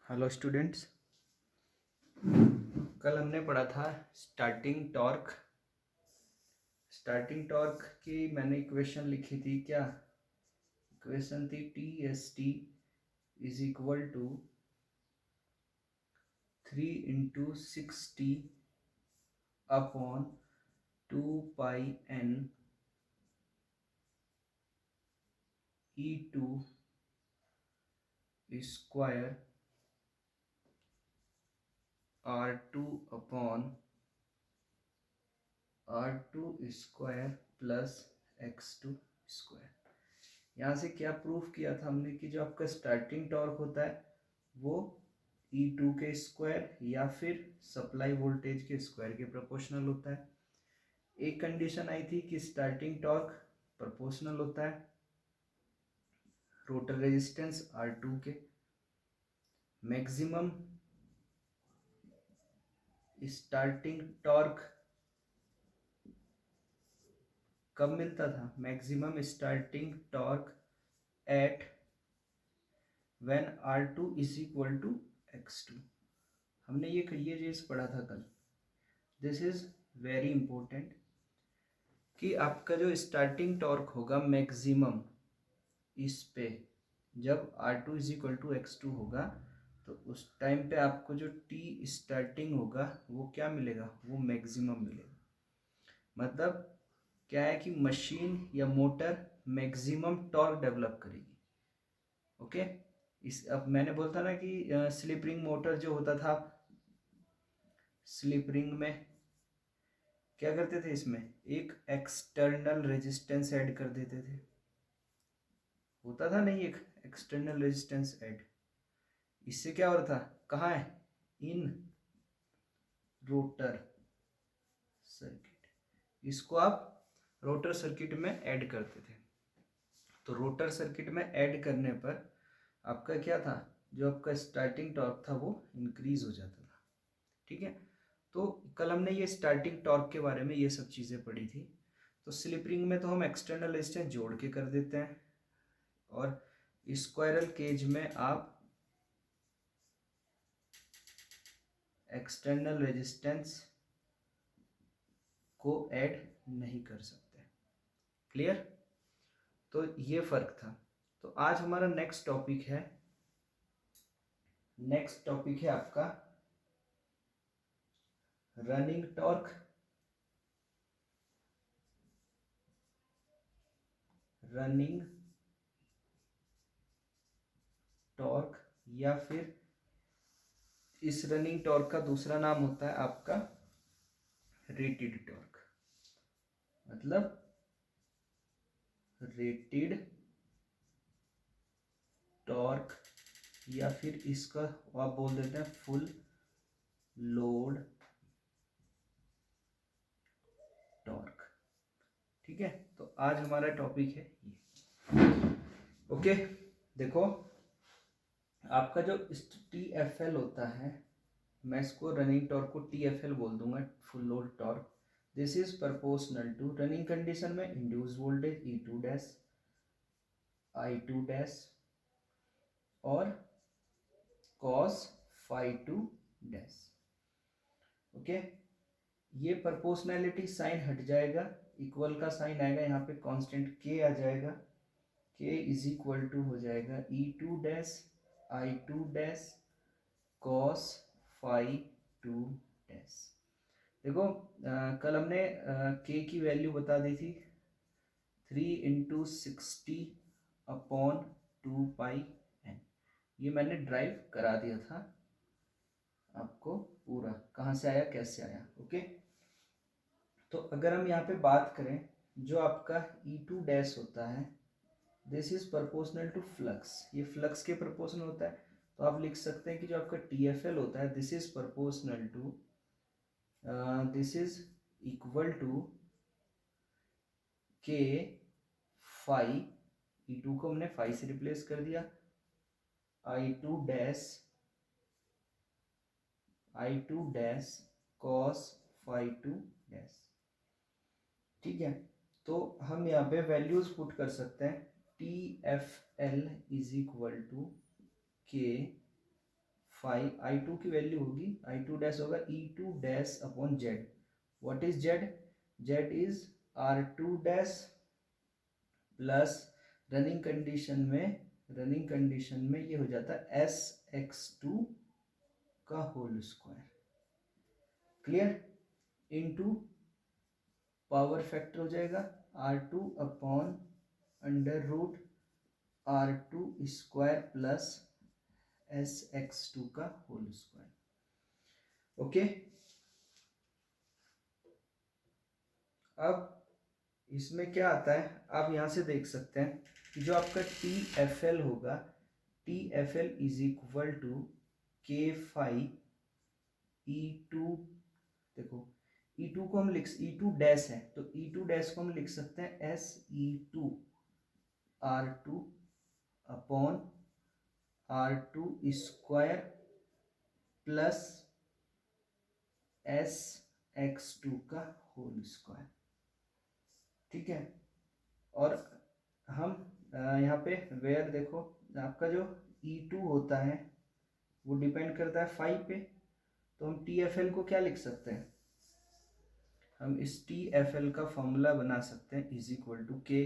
Hello students. कल हमने पढ़ा था स्टार्टिंग टॉर्क। स्टार्टिंग टॉर्क की मैंने इक्वेशन लिखी थी। क्या इक्वेशन थी? T S T is equal to 3 × 6t upon 2πn E2 square R2 upon R2 square plus X2 square. यहाँ से क्या प्रूफ किया था हमने कि जो आपका स्टार्टिंग टॉर्क होता है वो E2 के स्क्वायर या फिर सप्लाई वोल्टेज के स्क्वायर के प्रोपोर्शनल होता है। एक कंडीशन आई थी कि स्टार्टिंग टॉर्क प्रोपोर्शनल होता है रोटर रेजिस्टेंस R2 के। मैक्सिमम स्टार्टिंग टॉर्क कब मिलता था? Maximum starting torque at when R2 is equal to X2। हमने ये चीज पढ़ा था कल। दिस इज वेरी इंपॉर्टेंट कि आपका जो स्टार्टिंग टॉर्क होगा मैक्सिमम इस पे जब R2 is equal to X2 होगा तो उस टाइम पे आपको जो T स्टार्टिंग होगा वो क्या मिलेगा? वो मैक्सिमम मिलेगा। मतलब क्या है कि मशीन या मोटर मैक्सिमम टॉर्क डेवलप करेगी। ओके। इस अब मैंने बोलता ना कि स्लिप रिंग मोटर जो होता था, स्लिप रिंग में क्या करते थे? इसमें एक एक्सटर्नल रेजिस्टेंस ऐड कर देते थे। होता था नहीं, एक एक्सटर्नल रेजिस्टेंस ऐड। इससे क्या हो रहा था? कहाँ है? इन रोटर सर्किट। इसको आप रोटर सर्किट में ऐड करते थे। तो रोटर सर्किट में ऐड करने पर आपका क्या था? जो आपका स्टार्टिंग टॉर्क था वो इंक्रीज हो जाता था। ठीक है। तो कल हमने ये स्टार्टिंग टॉर्क के बारे में ये सब चीज़ें पढ़ी थी। तो स्लिप रिंग में तो हम एक्सटर्नल रेजिस्टेंस जोड़ के कर देते हैं और स्क्वायरल केज में आप एक्सटर्नल रेजिस्टेंस को ऐड नहीं कर सकते। क्लियर? तो ये फर्क था। तो आज हमारा नेक्स्ट टॉपिक है आपका रनिंग टॉर्क। रनिंग टॉर्क या फिर इस रनिंग टॉर्क का दूसरा नाम होता है आपका रेटेड टॉर्क। मतलब रेटेड टॉर्क या फिर इसका आप बोल देते हैं फुल लोड टॉर्क। ठीक है। तो आज हमारा टॉपिक है ये। ओके। देखो आपका जो टी एफ एल होता है, मैं इसको रनिंग टॉर्क को टी एफ एल बोल दूंगा, full load torque. This is proportional to running condition में induced voltage E2 dash I2 dash और cos phi 2 डैश। ओके। ये प्रपोर्शनैलिटी साइन हट जाएगा, इक्वल का साइन आएगा, यहाँ पे कांस्टेंट k आ जाएगा। k इज इक्वल टू हो जाएगा E2 dash I2 dash cos phi 2 dash. देखो कल हमने k की वैल्यू बता दी थी 3 × 60 अपॉन 2πn। ये मैंने ड्राइव करा दिया था आपको पूरा, कहाँ से आया कैसे आया। ओके। तो अगर हम यहाँ पे बात करें, जो आपका E2 डैश होता है this is proportional to flux. ये फ्लक्स के प्रोपोर्शनल होता है। तो आप लिख सकते हैं कि जो आपका TFL होता है this is proportional to this is equal to K phi. E2 को हमने फाई से रिप्लेस कर दिया। I2 dash cos phi 2 dash. ठीक है। तो हम यहाँ पे वैल्यूज पुट कर सकते हैं। TFL is equal to K five I two की वैल्यू होगी, आई टू डैश होगा E two dash upon Z. What is Z? Z is R two dash plus running condition में ये हो जाता है एस एक्स टू का whole square. Clear? Into power factor हो जाएगा R two upon under root R two square plus S X two का whole square. Okay. अब इसमें क्या आता है, आप यहां से देख सकते हैं कि जो आपका टी एफ एल होगा, T F L is equal to K five E two. देखो ई टू को हम ई टू डैश है तो ई टू डैश को हम लिख सकते हैं S E two R two upon R two square plus S X two का होल स्क्वायर. ठीक है. और हम यहाँ पे वेयर देखो आपका जो ई टू होता है वो डिपेंड करता है फाइव पे, तो हम टी एफ एल को क्या लिख सकते हैं, हम इस टी एफ एल का फॉर्मूला बना सकते हैं इज इक्वल टू के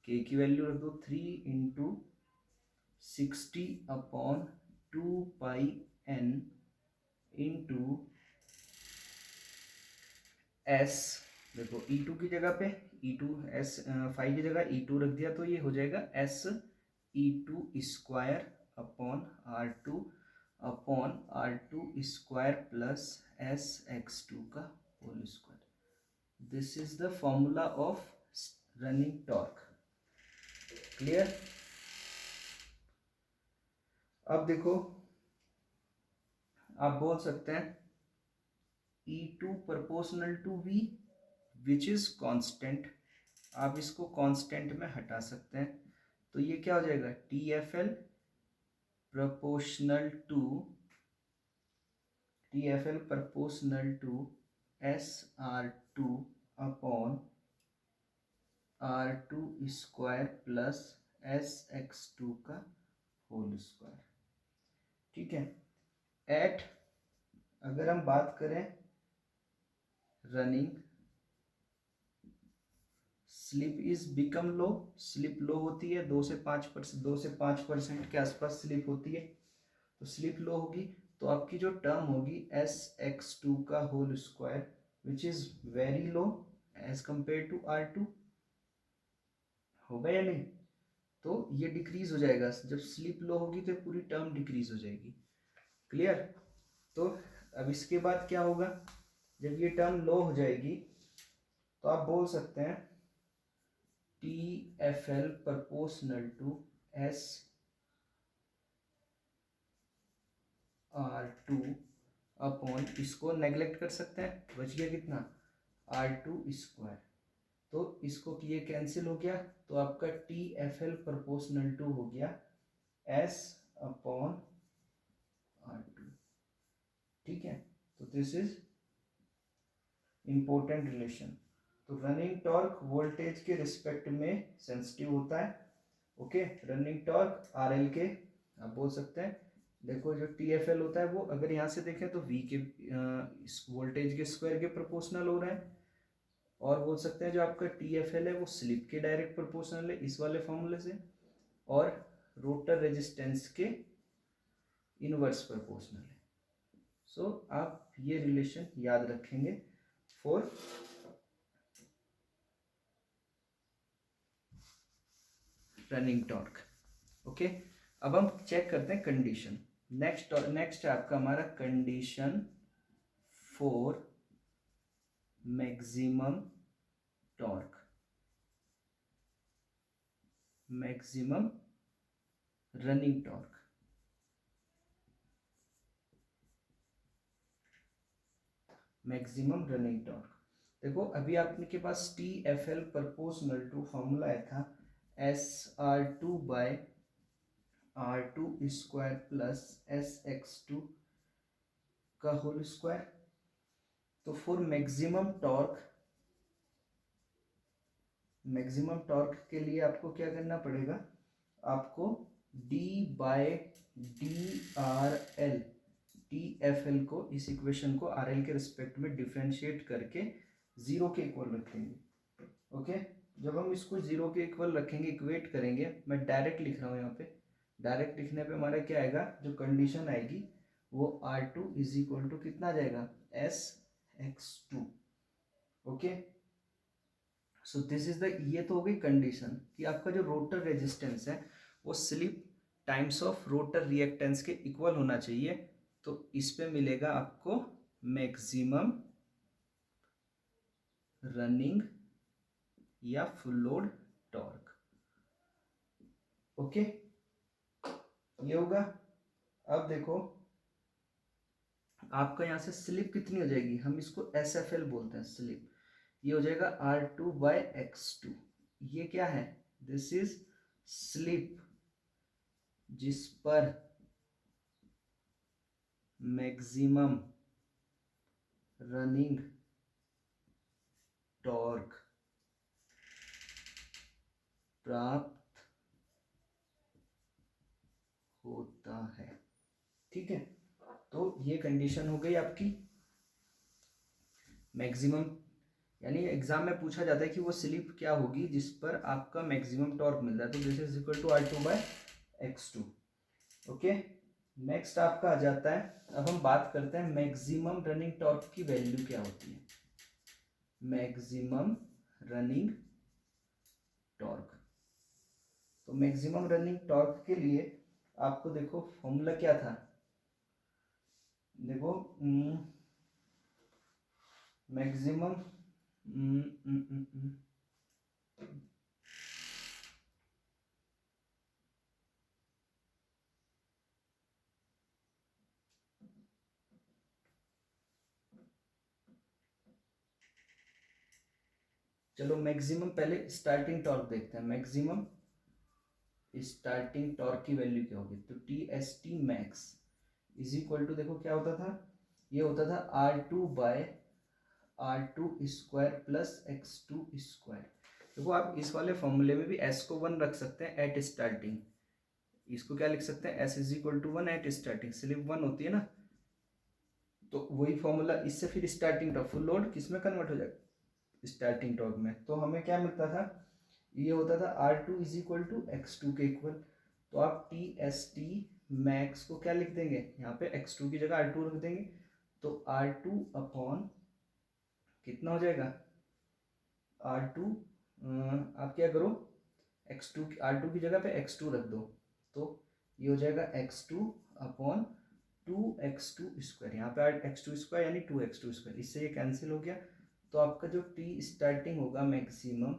की वैल्यू रख दो 3 इंटू 60 अपॉन 2 पाई एन इंटू एस. देखो ई टू की जगह पे ई टू एस फाइव की जगह ई टू रख दिया तो ये हो जाएगा S E two square upon R two square plus S X two का whole square. This is the formula of running torque. Clear? अब देखो आप बोल सकते हैं E two proportional to V which is constant. आप इसको कांस्टेंट में हटा सकते हैं तो ये क्या हो जाएगा T F L proportional to S R two upon R two square plus S X two का होल स्क्वायर. ठीक है. एट अगर हम बात करें running slip is become low, slip low होती है 2 से 5% के आसपास स्लिप होती है. तो स्लिप लो होगी तो आपकी जो टर्म होगी एस एक्स टू का whole square which is very low as compare to R two. होगा या नहीं? तो ये डिक्रीज हो जाएगा. जब स्लिप लो होगी तो पूरी टर्म डिक्रीज हो जाएगी. क्लियर? तो अब इसके बाद क्या होगा, जब ये टर्म लो हो जाएगी तो आप बोल सकते हैं T F L proportional to S R two upon, इसको नेग्लेक्ट कर सकते हैं, बच गया कितना आर टू स्क्वायर. तो इसको ये कैंसिल हो गया तो आपका T F L proportional to हो गया एस अपॉन आर टू. ठीक है. तो दिस इज इंपॉर्टेंट रिलेशन. तो रनिंग टॉर्क वोल्टेज के रिस्पेक्ट में सेंसिटिव होता है. Okay. Running torque R L के आप बोल सकते हैं. देखो जो टी एफ एल होता है वो अगर यहाँ से देखें तो वी के वोल्टेज के स्क्वायर के प्रोपोर्शनल हो रहा है. और बोल सकते हैं जो आपका टी एफ एल है वो स्लिप के डायरेक्ट प्रोपोर्शनल है इस वाले फॉर्मूले से, और रोटर रेजिस्टेंस के इनवर्स प्रोपोर्शनल है. सो आप ये रिलेशन याद रखेंगे फॉर रनिंग टॉर्क. ओके. अब हम चेक करते हैं कंडीशन. नेक्स्ट है आपका हमारा condition for maximum torque, maximum running torque. Maximum running torque देखो अभी आपके पास T F L proportional to formula आया था S R two by R two square plus S X two का होल स्क्वायर. तो फॉर मैक्सिमम टॉर्क के लिए आपको क्या करना पड़ेगा, आपको d by D R L T F L को, इस इक्वेशन को आर एल के रिस्पेक्ट में डिफ्रेंशिएट करके जीरो के इक्वल रखेंगे। ओके, जब हम इसको जीरो के इक्वल रखेंगे, इक्वेट करेंगे, मैं डायरेक्ट लिख रहा हूँ यहाँ पे, डायरेक्ट लिखने पे हमारा क्या आएगा, जो कंडीशन आएगी वो R2 इज इक्वल टू कितना आ जाएगा, SX2। Okay, so this is the, ये तो हो गई कंडीशन कि आपका जो रोटर रेजिस्टेंस है वो slip times of rotor reactance के इक्वल होना चाहिए। तो इस पे मिलेगा आपको मैक्सिमम रनिंग या फुल लोड टॉर्क। ओके, ये होगा। अब देखो आपका यहाँ से स्लिप कितनी हो जाएगी, हम इसको SFL बोलते हैं स्लिप, ये हो जाएगा R2/X2। ये क्या है, दिस इज स्लिप जिस पर मैक्सिमम रनिंग टॉर्क प्राप्त होता है। ठीक है, तो ये कंडीशन हो गई आपकी मैक्सिमम, यानी एग्जाम में पूछा जाता है कि वो स्लिप क्या होगी जिस पर आपका मैक्सिमम टॉर्क मिल रहा है, तो this is equal to R2/X2। Okay, next आपका आ जाता है, अब हम बात करते हैं मैक्सिमम रनिंग टॉर्क की वैल्यू क्या होती है। मैक्सिमम रनिंग टॉर्क, तो मैक्सिमम रनिंग टॉर्क के लिए आपको देखो फॉर्मूला क्या था, देखो मैक्सिमम चलो मैक्सिमम पहले स्टार्टिंग टॉर्क देखते हैं। मैक्सिमम स्टार्टिंग टॉर्क की वैल्यू क्या होगी, तो TST max is equal to, देखो क्या होता था, ये होता था R2/R2² प्लस X2²। देखो आप इस वाले फॉर्मूले में भी S को 1 रख सकते हैं एट स्टार्टिंग, इसको क्या लिख सकते हैं, S is equal to 1 at starting, slip 1 होती है ना, तो वही फॉर्मूला इससे फिर स्टार्टिंग टॉर्क फुल लोड किस में कन्वर्ट हो जाएगा, स्टार्टिंग टॉर्क में। तो हमें क्या मिलता था, ये होता था R2 is equal to X2 के इक्वल, तो आप TST मैक्स को क्या लिख देंगे, यहाँ पे X2 की जगह R2 रख देंगे, तो R2 अपॉन कितना हो जाएगा, R2 आप क्या करो, X2 R2 की जगह पे X2 रख दो, तो ये हो जाएगा X2 अपॉन 2X2², यहाँ पे X2² यानी 2X2², इससे ये कैंसिल हो गया, तो आपका जो T स्टार्टिंग होगा maximum,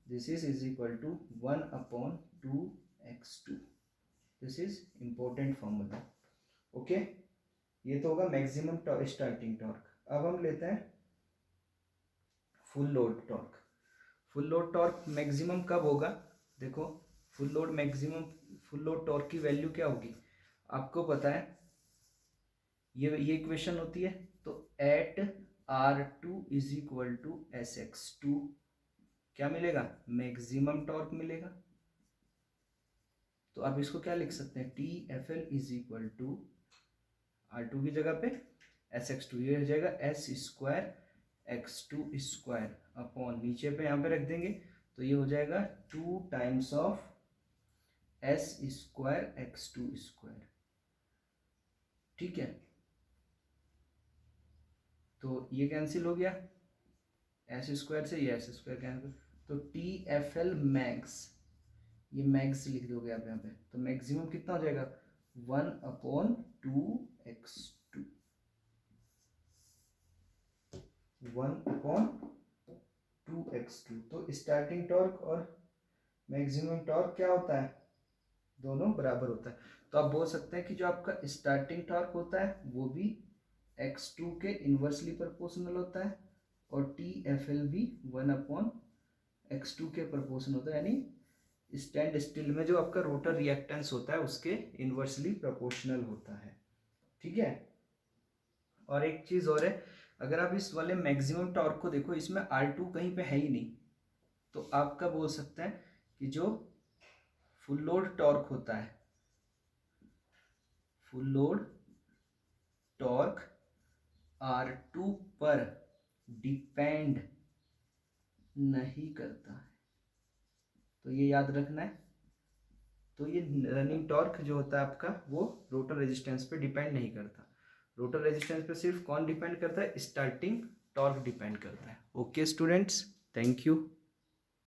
this is equal to 1/2X2। This is important formula. Okay, ये तो होगा मैक्सिमम स्टार्टिंग टॉर्क। अब हम लेते हैं full load torque. Full load torque maximum कब होगा, देखो full load maximum, full load torque की वैल्यू क्या होगी, आपको पता है ये इक्वेशन होती है, तो eight R2 is equal to SX2 क्या मिलेगा, मैक्सिमम टॉर्क मिलेगा। तो आप इसको क्या लिख सकते हैं, TFL is equal to R2 की जगह पे SX2, ये हो जाएगा S²X2² अपॉन नीचे पे यहाँ पे रख देंगे, तो ये हो जाएगा 2 टाइम्स ऑफ S²X2²। ठीक है, तो ये कैंसिल हो गया, S² से ये S² कैंसिल, तो TFL मैक्स, ये मैक्स लिख दोगे आप यहाँ पे, तो मैक्सिमम कितना हो जाएगा 1/2X2, 1/2X2। तो स्टार्टिंग टॉर्क और मैक्सिमम टॉर्क क्या होता है, दोनों बराबर होता है। तो आप बोल सकते हैं कि जो आपका स्टार्टिंग टॉर्क होता है वो भी X2 के इन्वर्सली प्रोपोर्शनल होता है, और TFL भी 1/X2 के प्रोपोर्शनल होता है, यानी स्टैंड स्टिल में जो आपका रोटर रिएक्टेंस होता है उसके इन्वर्सली प्रोपोर्शनल होता है। ठीक है, और एक चीज़ और है, अगर आप इस वाले मैक्सिमम टॉर्क को देखो, इसमें R2 कहीं पे है ही नहीं, तो आप क्या बोल सकते हैं कि जो फुल लोड टॉर्क होता है, फुल लोड टॉर्क R2 पर डिपेंड नहीं करता है। तो ये याद रखना है। तो ये रनिंग टॉर्क जो होता है आपका वो रोटर रेजिस्टेंस पे डिपेंड नहीं करता। रोटर रेजिस्टेंस पे सिर्फ कौन डिपेंड करता है? स्टार्टिंग टॉर्क डिपेंड करता है। Okay students, thank you.